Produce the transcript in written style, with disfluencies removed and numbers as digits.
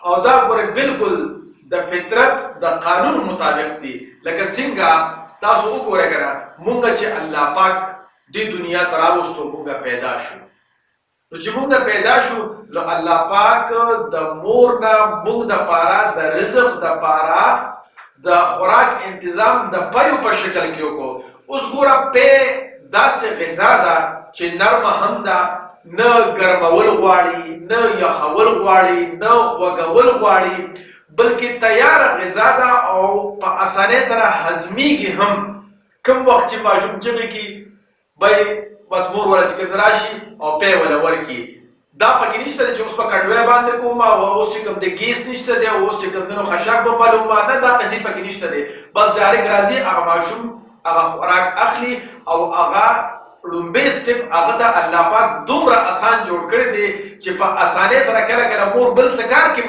او دا ګوره بالکل د فطرت د قانون مطابق دي. لکه څنګه تاسو وګورئ کنه مونږ چې الله پاک دې دنیا ته راوستو مونږ پیدا شو، نو چې مونږ پیدا شو نو الله پاک د مور نه مونږ دپاره د رزق دپاره د خوراک انتظام د پیو په شکل کې وکړو. اوس ګوره پی داسې غذا ده چې نرمه هم ده، نه ګرمول غواړي، نه یخول غواړي، نه خوږول غواړي، بلکې تیاره غذا ده او په اسانۍ سره هضمیږي هم. کوم وخت چې ماشوم چغې کي بی بس مور ولا چې کوم راشي او پی ولا ورکي، دا پکې نشته دی چې اوس په کټوۍ باندې کوم او اوس چې کوم د ګیس نشته دی او اوس چې کوم دنو خشاک به معلومه نه، دا قصې پکې نشته دی. بس ډایرکټ راځي هغه ماشوم هغه خوراک اخلي او هغه لومبی سټپ هغه د الله پاک دومره اسان جوړ کړی دی چې په اسانۍ سره کله کله مور بل څه کار کوي